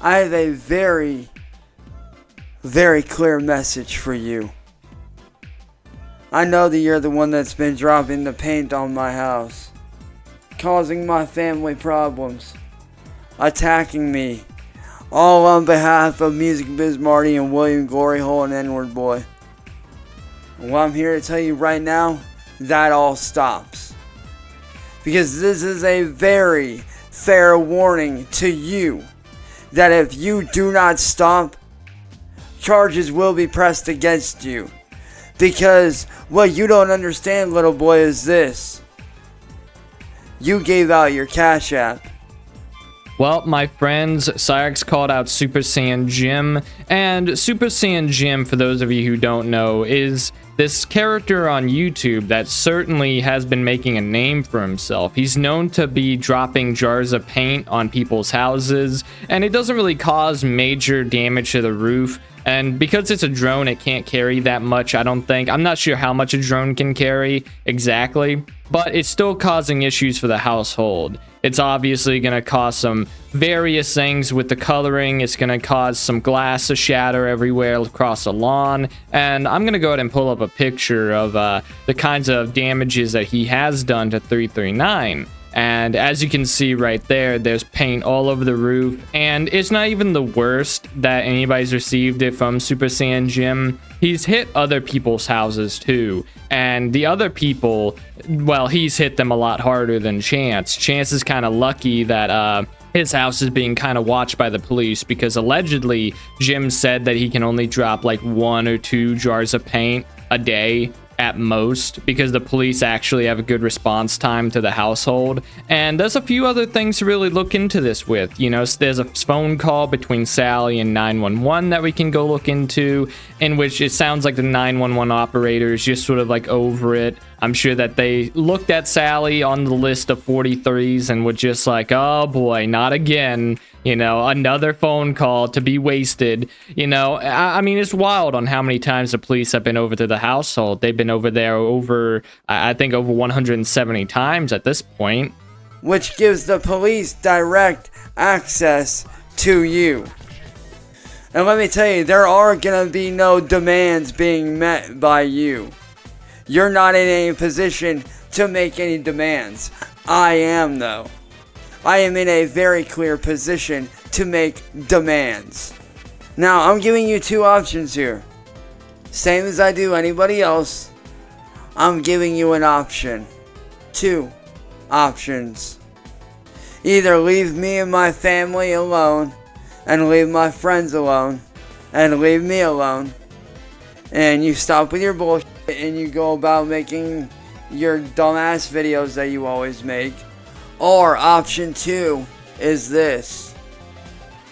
I have a very, very clear message for you. I know that you're the one that's been dropping the paint on my house, causing my family problems, attacking me, all on behalf of Music Biz Marty and William Glory Hole and N-Word Boy. Well, I'm here to tell you right now, that all stops. Because this is a very fair warning to you that if you do not stop, charges will be pressed against you. Because what you don't understand, little boy, is this. You gave out your Cash App. Well, my friends, Cyraxx called out Super Saiyan Jim, and Super Saiyan Jim, for those of you who don't know, is this character on YouTube that certainly has been making a name for himself. He's known to be dropping jars of paint on people's houses, and it doesn't really cause major damage to the roof. And because it's a drone, it can't carry that much, I don't think. I'm not sure how much a drone can carry exactly, but it's still causing issues for the household. It's obviously going to cause some various things with the coloring. It's going to cause some glass to shatter everywhere across the lawn. And I'm going to go ahead and pull up a picture of the kinds of damages that he has done to 339. And as you can see right there, there's paint all over the roof. And it's not even the worst that anybody's received it from Super Saiyan Jim. He's hit other people's houses too. And the other people, well, he's hit them a lot harder than Chance. Chance is kind of lucky that his house is being kind of watched by the police, because allegedly Jim said that he can only drop like 1 or 2 jars of paint a day at most, because the police actually have a good response time to the household. And there's a few other things to really look into this with. You know, there's a phone call between Sally and 911 that we can go look into, in which it sounds like the 911 operators just sort of like over it. I'm sure that they looked at Sally on the list of 43s and were just like, oh boy, not again. You know, another phone call to be wasted. You know, I mean, it's wild on how many times the police have been over to the household. They've been over there I think over 170 times at this point. Which gives the police direct access to you. And let me tell you, there are going to be no demands being met by you. You're not in any position to make any demands. I am, though. I am in a very clear position to make demands. Now, I'm giving you 2 options here. Same as I do anybody else. I'm giving you an option. 2 options. Either leave me and my family alone, and leave my friends alone, and leave me alone, and you stop with your bullshit and you go about making your dumbass videos that you always make. Or option 2 is this.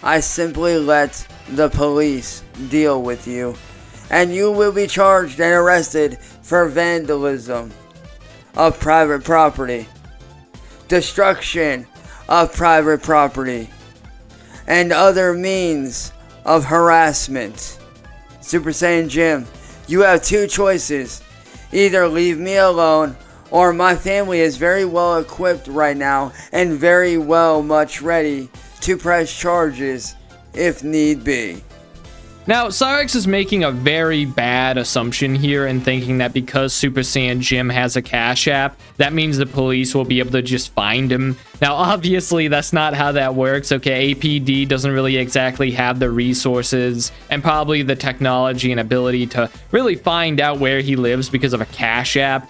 I simply let the police deal with you, and you will be charged and arrested for vandalism of private property, destruction of private property, and other means of harassment. Super Saiyan Jim, you have 2 choices. Either leave me alone, or my family is very well equipped right now and very well much ready to press charges if need be. Now, Cyraxx is making a very bad assumption here in thinking that because Super Saiyan Jim has a Cash App, that means the police will be able to just find him. Now, obviously, that's not how that works, okay? APD doesn't really exactly have the resources and probably the technology and ability to really find out where he lives because of a Cash App.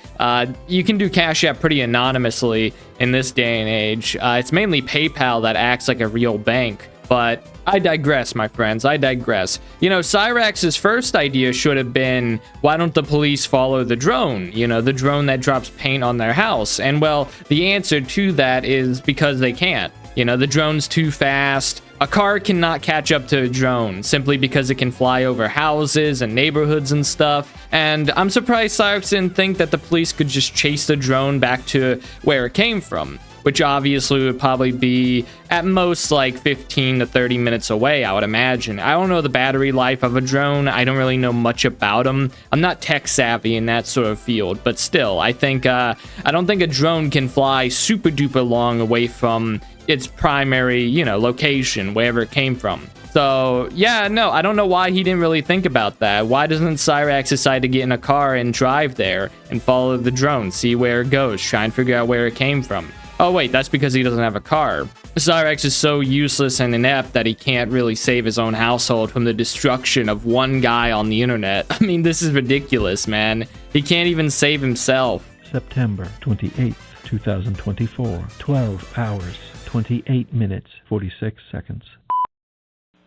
You can do Cash App pretty anonymously in this day and age. It's mainly PayPal that acts like a real bank. But I digress, my friends, I digress. You know, Cyraxx's first idea should have been, why don't the police follow the drone? You know, the drone that drops paint on their house. And well, the answer to that is because they can't. You know, the drone's too fast. A car cannot catch up to a drone simply because it can fly over houses and neighborhoods and stuff. And I'm surprised Cyraxx didn't think that the police could just chase the drone back to where it came from, which obviously would probably be at most like 15 to 30 minutes away, I would imagine. I don't know the battery life of a drone. I don't really know much about them. I'm not tech savvy in that sort of field, but still, I don't think a drone can fly super duper long away from its primary, you know, location, wherever it came from. So, yeah, no, I don't know why he didn't really think about that. Why doesn't Cyraxx decide to get in a car and drive there and follow the drone, see where it goes, try and figure out where it came from? Oh, wait, that's because he doesn't have a car. Cyraxx is so useless and inept that he can't really save his own household from the destruction of one guy on the internet. I mean, this is ridiculous, man. He can't even save himself. September 28th, 2024, 12 hours, 28 minutes, 46 seconds.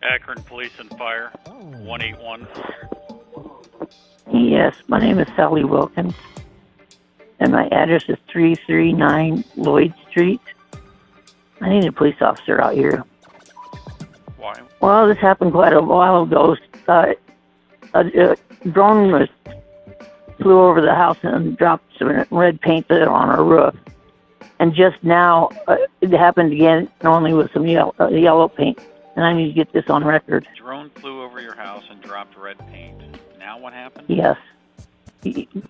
Akron Police and Fire, 181. Yes, my name is Sally Wilkins, and my address is 339 Lloyd Street. I need a police officer out here. Why? Well, this happened quite a while ago. A drone flew over the house and dropped some red paint on our roof. And just now, it happened again, only with some yellow paint. And I need to get this on record. Drone flew over your house and dropped red paint. Now what happened? Yes.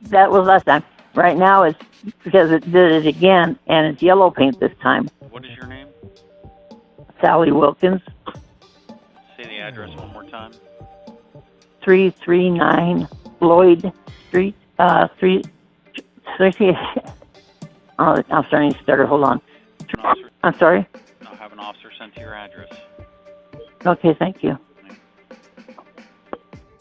That was last time. Right now, it's because it did it again, and it's yellow paint this time. What is your name? Sally Wilkins. Say the address one more time. 339 Lloyd Street. Oh, I'm starting to stutter. Hold on. I'm sorry? I'll have an officer sent to your address. Okay, thank you.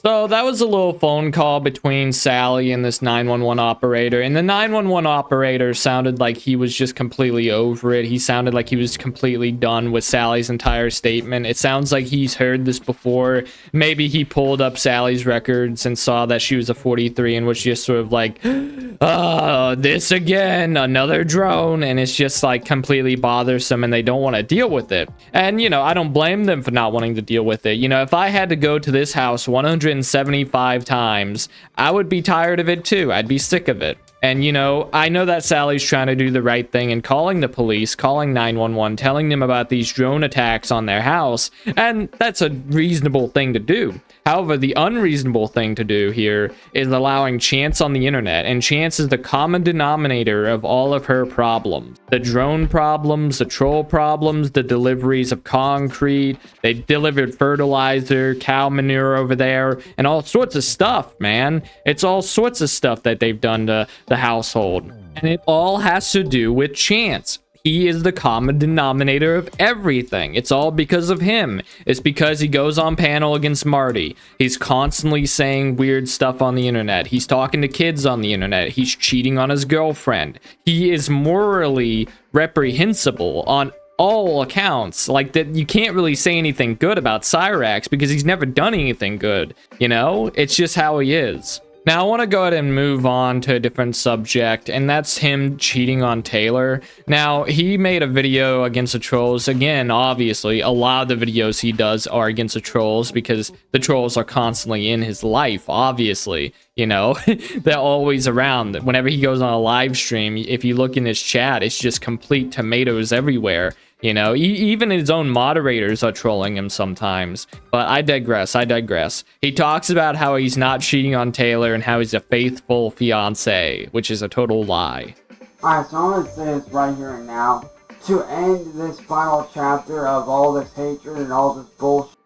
So that was a little phone call between Sally and this 911 operator, and the 911 operator sounded like he was just completely over it. He sounded like he was completely done with Sally's entire statement. It sounds like he's heard this before. Maybe he pulled up Sally's records and saw that she was a 43 and was just sort of like, this again, another drone, and it's just like completely bothersome and they don't want to deal with it. And, you know, I don't blame them for not wanting to deal with it. You know, if I had to go to this house 175 times, I would be tired of it too. I'd be sick of it. And, you know, I know that Sally's trying to do the right thing and calling the police, calling 911, telling them about these drone attacks on their house, and that's a reasonable thing to do. However, the unreasonable thing to do here is allowing Chance on the internet, and Chance is the common denominator of all of her problems. The drone problems, the troll problems, the deliveries of concrete, they delivered fertilizer, cow manure over there, and all sorts of stuff, man. It's all sorts of stuff that they've done to the household. And it all has to do with Chance. He is the common denominator of everything. It's all because of him. It's because he goes on panel against Marty. He's constantly saying weird stuff on the internet. He's talking to kids on the internet. He's cheating on his girlfriend. He is morally reprehensible on all accounts. Like, that, you can't really say anything good about Cyraxx because he's never done anything good. You know? It's just how he is. Now, I want to go ahead and move on to a different subject, and that's him cheating on Taylor. Now, he made a video against the trolls. Again, obviously, a lot of the videos he does are against the trolls because the trolls are constantly in his life, obviously. You know, they're always around. Whenever he goes on a live stream, if you look in his chat, it's just complete tomatoes everywhere. You know, even his own moderators are trolling him sometimes. But I digress. He talks about how he's not cheating on Taylor and how he's a faithful fiance, which is a total lie. Alright, so I'm gonna say this right here and now. To end this final chapter of all this hatred and all this bullshit.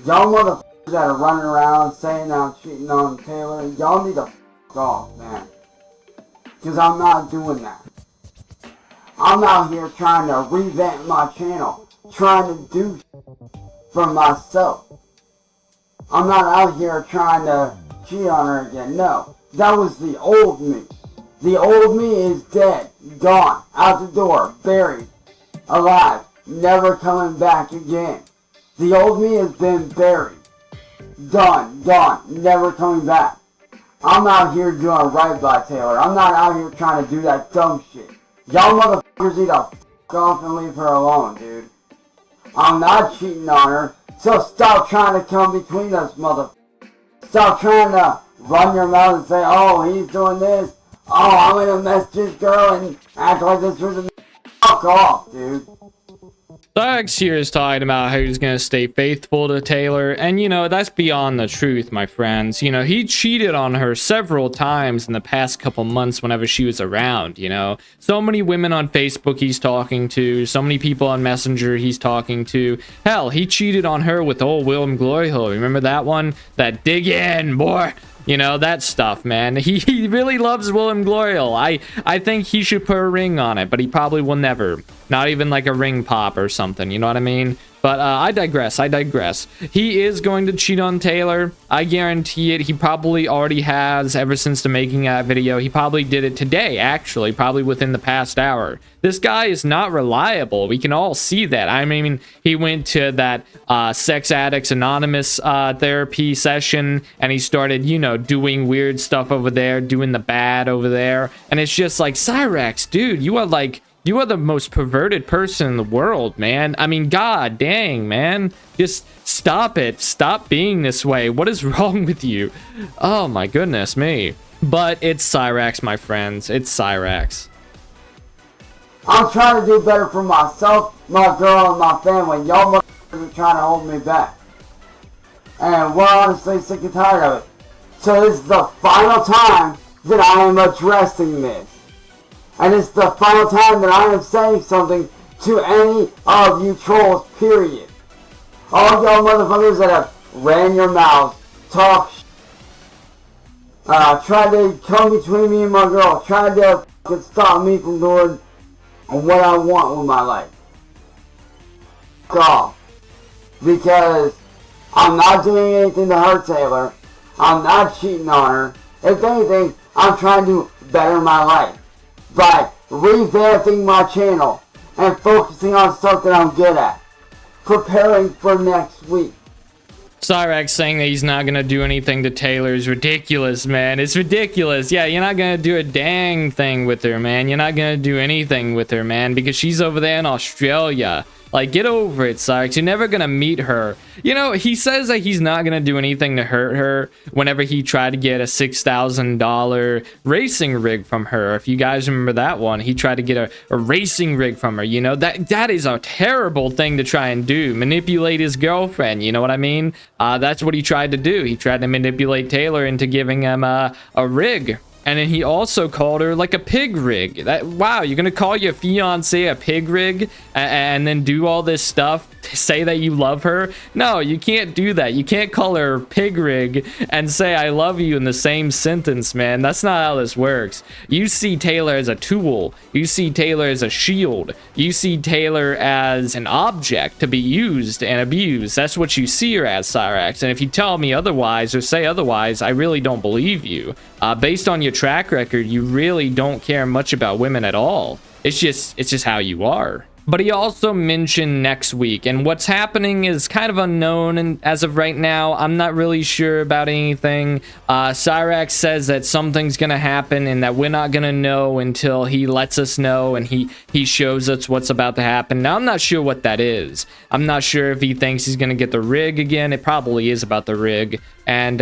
Y'all motherfuckers that are running around saying that I'm cheating on Taylor, y'all need to f*** off, man. Because I'm not doing that. I'm out here trying to revamp my channel, trying to do for myself. I'm not out here trying to cheat on her again. No, that was the old me. The old me is dead, gone, out the door, buried, alive, never coming back again. The old me has been buried, done, gone, never coming back. I'm out here doing right by Taylor. I'm not out here trying to do that dumb shit. Y'all motherfuckers need to f*** off and leave her alone, dude. I'm not cheating on her, so stop trying to come between us, motherfuckers. Stop trying to run your mouth and say, oh, he's doing this. Oh, I'm gonna mess this girl and act like this was a fuck off, dude. Cyraxx here is talking about how he's going to stay faithful to Taylor, and that's beyond the truth, my friends. He cheated on her several times in the past couple months whenever she was around. So many women on Facebook he's talking to, so many people on Messenger he's talking to. Hell, he cheated on her with old William Gloryhill. Remember that one? That dig in, boy. That stuff, man. He really loves William Gloryhill. I think he should put a ring on it, but he probably will never. Not even like a ring pop or something, you know what I mean? But I digress. He is going to cheat on Taylor. I guarantee it. He probably already has ever since the making of that video. He probably did it today, actually, probably within the past hour. This guy is not reliable. We can all see that. I mean, he went to that Sex Addicts Anonymous therapy session, and he started, doing weird stuff over there, doing the bad over there. And it's just like, Cyraxx, dude, you are the most perverted person in the world, man. I mean, god dang, man. Just stop it. Stop being this way. What is wrong with you? Oh my goodness me. But it's Cyraxx, my friends. It's Cyraxx. I'm trying to do better for myself, my girl, and my family. Y'all motherfuckers are trying to hold me back. And we're honestly sick and tired of it. So this is the final time that I am addressing this. And it's the final time that I am saying something to any of you trolls, period. All y'all motherfuckers that have ran your mouths, talk tried to come between me and my girl, tried to fucking stop me from doing what I want with my life. Off. Because I'm not doing anything to hurt Taylor. I'm not cheating on her. If anything, I'm trying to better my life by revamping my channel and focusing on stuff that I'm good at. Preparing for next week. Cyraxx saying that he's not gonna do anything to Taylor is ridiculous, man. It's ridiculous. Yeah, you're not gonna do a dang thing with her, man. You're not gonna do anything with her, man, because she's over there in Australia. Like, get over it, Cyraxx. You're never gonna meet her. He says that he's not gonna do anything to hurt her whenever he tried to get a $6,000 racing rig from her. If you guys remember that one, he tried to get a racing rig from her. That is a terrible thing to try and do. Manipulate his girlfriend, you know what I mean? That's what he tried to do. He tried to manipulate Taylor into giving him a rig. And then he also called her like a pig rig. Wow, you're gonna call your fiance a pig rig and then do all this stuff to say that you love her? No, you can't do that. You can't call her pig rig and say I love you in the same sentence, man. That's not how this works. You see Taylor as a tool. You see Taylor as a shield. You see Taylor as an object to be used and abused. That's what you see her as, Cyraxx. And if you tell me otherwise or say otherwise, I really don't believe you. Based on your track record, you really don't care much about women at all. It's just how you are. But he also mentioned next week, and what's happening is kind of unknown, and as of right now, I'm not really sure about anything. Cyraxx says that something's gonna happen and that we're not gonna know until he lets us know and he shows us what's about to happen. Now, I'm not sure what that is. I'm not sure if he thinks he's gonna get the rig again. It probably is about the rig, and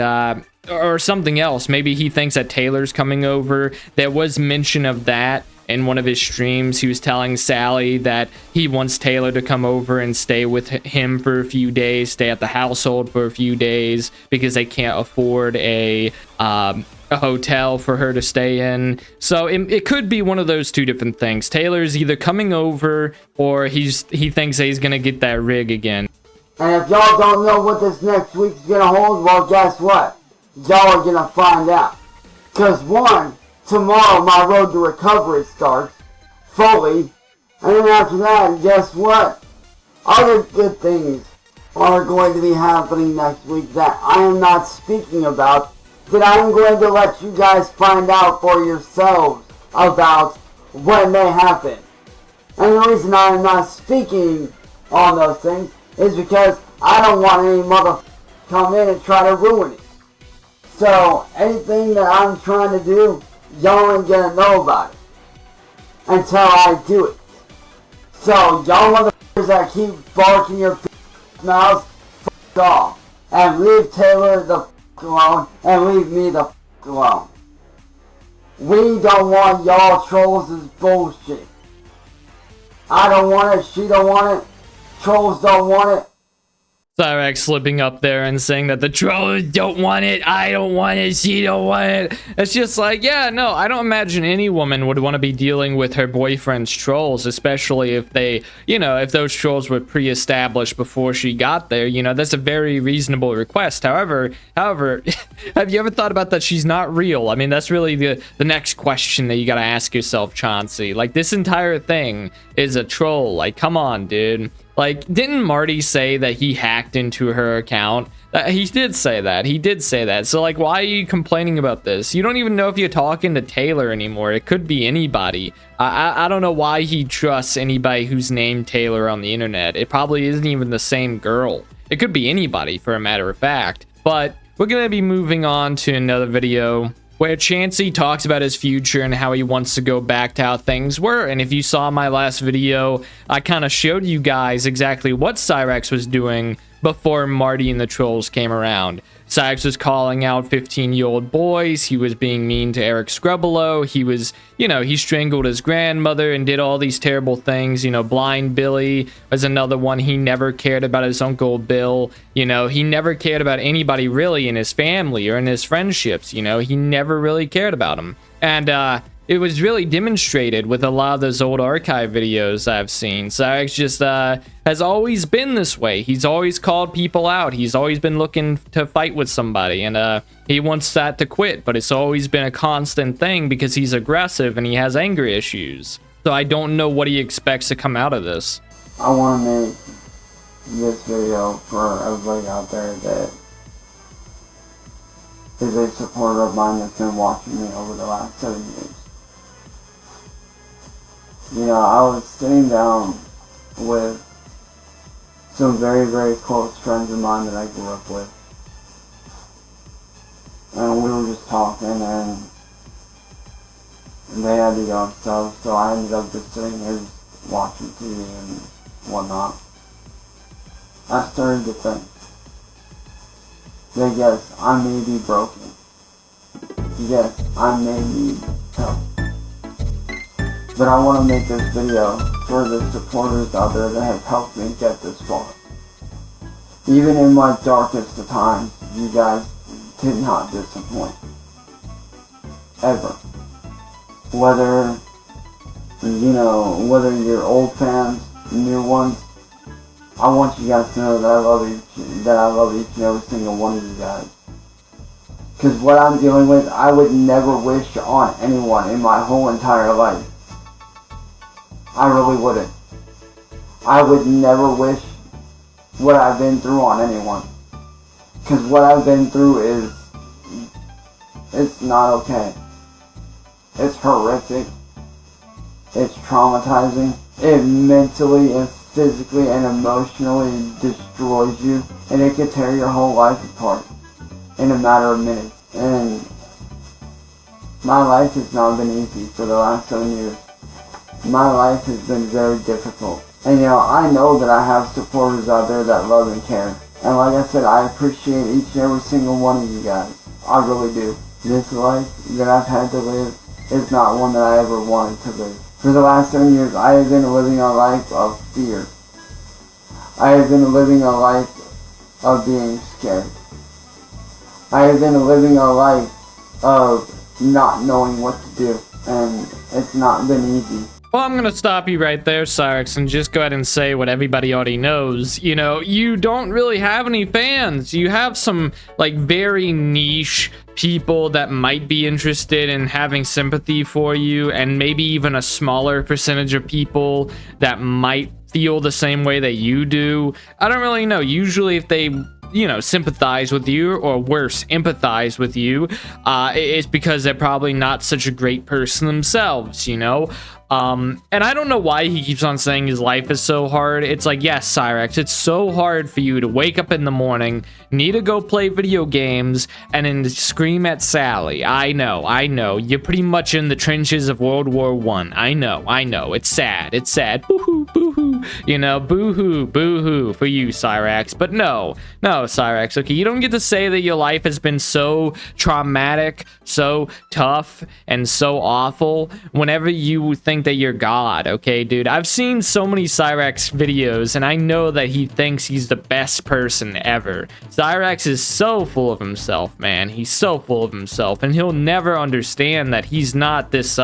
or something else. Maybe he thinks that Taylor's coming over. There was mention of that in one of his streams. He was telling Sally that he wants Taylor to come over and stay with him for a few days, stay at the household for a few days because they can't afford a hotel for her to stay in. So it could be one of those two different things. Taylor's either coming over or he thinks that he's gonna get that rig again. And if y'all don't know what this next week's gonna hold, well, guess what? Y'all are gonna find out. Cause one, tomorrow my road to recovery starts fully, and then after that, guess what? Other good things are going to be happening next week that I am not speaking about, that I am going to let you guys find out for yourselves about when they happen. And the reason I am not speaking on those things is because I don't want any motherfucker to come in and try to ruin it. So, anything that I'm trying to do, y'all ain't gonna know about it until I do it. So, y'all motherfuckers that keep barking your mouths, fuck off. And leave Taylor the fuck alone, and leave me the fuck alone. We don't want y'all trolls' bullshit. I don't want it, she don't want it. Trolls don't want it. Cyraxx slipping up there and saying that the trolls don't want it, I don't want it, she don't want it. It's just like, yeah, no, I don't imagine any woman would want to be dealing with her boyfriend's trolls, especially if they, you know, if those trolls were pre-established before she got there. You know, that's a very reasonable request. However, have you ever thought about that she's not real? I mean, that's really the next question that you gotta ask yourself, Chauncey. Like, this entire thing is a troll. Like, come on, dude. Like, didn't Marty say that he hacked into her account? He did say that. He did say that. So, like, why are you complaining about this? You don't even know if you're talking to Taylor anymore. It could be anybody. I don't know why he trusts anybody who's named Taylor on the internet. It probably isn't even the same girl. It could be anybody, for a matter of fact. But we're going to be moving on to another video where Chauncey talks about his future and how he wants to go back to how things were. And if you saw my last video, I kind of showed you guys exactly what Cyraxx was doing before Marty and the trolls came around. Cyraxx was calling out 15-year-old boys. He was being mean to Eric Scrubolo. He was, you know, he strangled his grandmother and did all these terrible things. You know, Blind Billy was another one. He never cared about his Uncle Bill. You know, he never cared about anybody really in his family or in his friendships. You know, he never really cared about them. And, it was really demonstrated with a lot of those old archive videos I've seen. Cyraxx just has always been this way. He's always called people out. He's always been looking to fight with somebody, and he wants that to quit, but it's always been a constant thing because he's aggressive and he has anger issues. So I don't know what he expects to come out of this. I want to make this video for everybody out there that is a supporter of mine that's been watching me over the last 7 years. You know, I was sitting down with some very, very close friends of mine that I grew up with. And we were just talking, and they had to go and stuff, so I ended up just sitting here watching TV and whatnot. I started to think that yes, I may be broken. Yes, I may need help. But I want to make this video for the supporters out there that have helped me get this far. Even in my darkest of times, you guys did not disappoint. Ever. Whether, you know, whether you're old fans, new ones, I want you guys to know that I love each and every single one of you guys. Because what I'm dealing with, I would never wish on anyone in my whole entire life. I really wouldn't. I would never wish what I've been through on anyone. Because what I've been through is, it's not okay. It's horrific. It's traumatizing. It mentally and physically and emotionally destroys you. And it can tear your whole life apart in a matter of minutes. And my life has not been easy for the last 7 years. My life has been very difficult. And you know, I know that I have supporters out there that love and care. And like I said, I appreciate each and every single one of you guys. I really do. This life that I've had to live is not one that I ever wanted to live. For the last 7 years, I have been living a life of fear. I have been living a life of being scared. I have been living a life of not knowing what to do. And it's not been easy. Well, I'm gonna stop you right there, Cyraxx, and just go ahead and say what everybody already knows. You know, you don't really have any fans. You have some, like, very niche people that might be interested in having sympathy for you, and maybe even a smaller percentage of people that might feel the same way that you do. I don't really know. Usually if they, you know, sympathize with you, or worse, empathize with you, it's because they're probably not such a great person themselves, you know? And I don't know why he keeps on saying his life is so hard. It's like, yes, Cyraxx, it's so hard for you to wake up in the morning, need to go play video games, and then scream at Sally. I know. You're pretty much in the trenches of World War I. I know. It's sad. Boo-hoo, boo-hoo. boo-hoo, you know, boo-hoo for you, Cyraxx. But no, Cyraxx, okay, you don't get to say that your life has been so traumatic, so tough, and so awful whenever you think that you're God, okay, dude? I've seen so many Cyraxx videos, and I know that he thinks he's the best person ever. Cyraxx is so full of himself, man. He's so full of himself, and he'll never understand that he's not this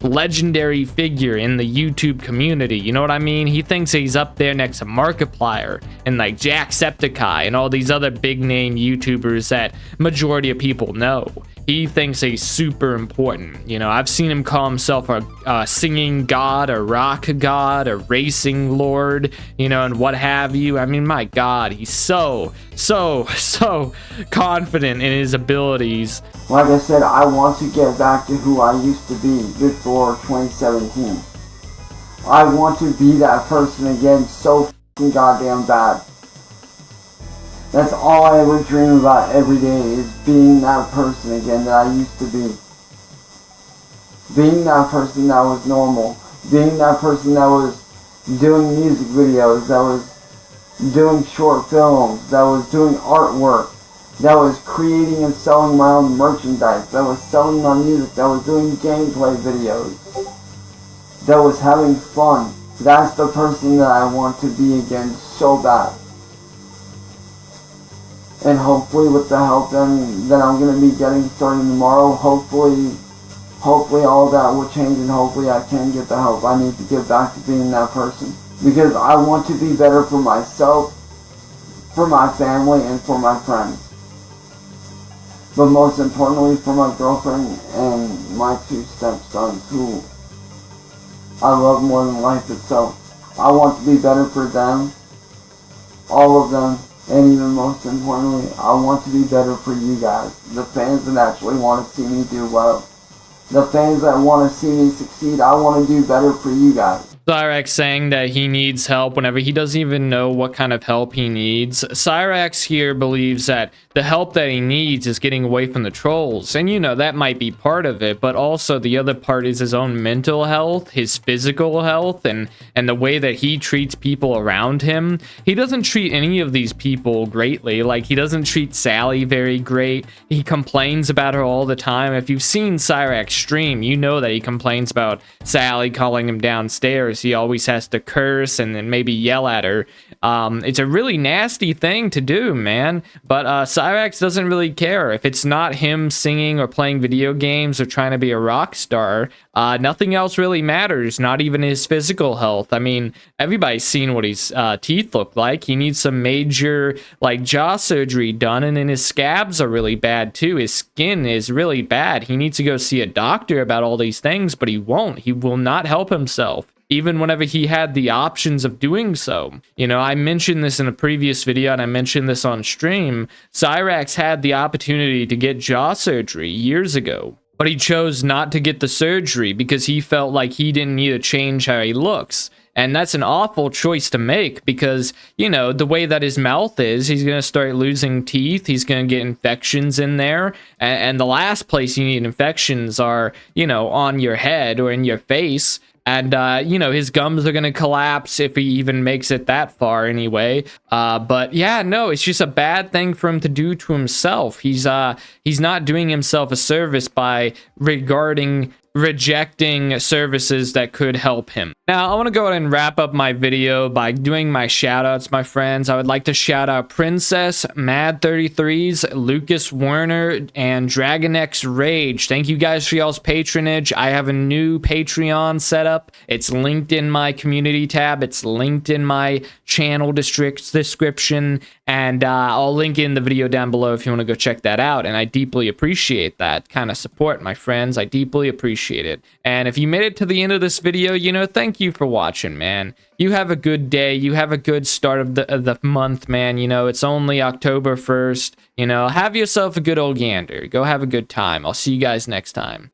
legendary figure in the YouTube community. You know what I mean? He thinks he's up there next to Markiplier and like Jacksepticeye and all these other big name YouTubers that majority of people know. He thinks he's super important. You know, I've seen him call himself a singing god, a rock god, a racing lord, you know, and what have you. I mean, my God, he's so confident in his abilities. Like I said, I want to get back to who I used to be before 2017. I want to be that person again so fucking goddamn bad. That's all I ever dream about every day, is being that person again that I used to be. Being that person that was normal. Being that person that was doing music videos, that was doing short films, that was doing artwork, that was creating and selling my own merchandise, that was selling my music, that was doing gameplay videos, that was having fun. That's the person that I want to be again so bad. And hopefully with the help that I'm going to be getting starting tomorrow, hopefully all that will change, and hopefully I can get the help I need to get back to being that person. Because I want to be better for myself, for my family, and for my friends. But most importantly for my girlfriend and my 2 stepsons, who I love more than life itself. I want to be better for them, all of them. And even most importantly, I want to be better for you guys, the fans that actually want to see me do well. The fans that want to see me succeed, I want to do better for you guys. Cyraxx saying that he needs help whenever he doesn't even know what kind of help he needs. Cyraxx here believes that the help that he needs is getting away from the trolls. And you know, that might be part of it, but also the other part is his own mental health, his physical health, and the way that he treats people around him. He doesn't treat any of these people greatly. Like, he doesn't treat Sally very great. He complains about her all the time. If you've seen Cyraxx stream, you know that he complains about Sally calling him downstairs. He always has to curse and then maybe yell at her. It's a really nasty thing to do, man. But Cyraxx doesn't really care. If it's not him singing or playing video games or trying to be a rock star, nothing else really matters, not even his physical health. I mean, everybody's seen what his teeth look like. He needs some major, like, jaw surgery done, and then his scabs are really bad too. His skin is really bad. He needs to go see a doctor about all these things, but he won't. He will not help himself, even whenever he had the options of doing so. You know, I mentioned this in a previous video, and I mentioned this on stream. Cyraxx had the opportunity to get jaw surgery years ago, but he chose not to get the surgery because he felt like he didn't need to change how he looks. And that's an awful choice to make because, you know, the way that his mouth is, he's going to start losing teeth. He's going to get infections in there. And the last place you need infections are, you know, on your head or in your face. And, you know, his gums are going to collapse if he even makes it that far anyway. But yeah, no, it's just a bad thing for him to do to himself. He's not doing himself a service by rejecting services that could help him. Now, I want to go ahead and wrap up my video by doing my shout outs, my friends. I would like to shout out Princess, Mad33s, Lucas Werner, and DragonX Rage. Thank you guys for y'all's patronage. I have a new Patreon set up. It's linked in my community tab. It's linked in my channel description. And I'll link in the video down below if you want to go check that out. And I deeply appreciate that kind of support, my friends. I deeply appreciate it. And if you made it to the end of this video, you know, thank you for watching, man. You have a good day. You have a good start of the month, man. You know, it's only October 1st. You know, have yourself a good old gander. Go have a good time. I'll see you guys next time.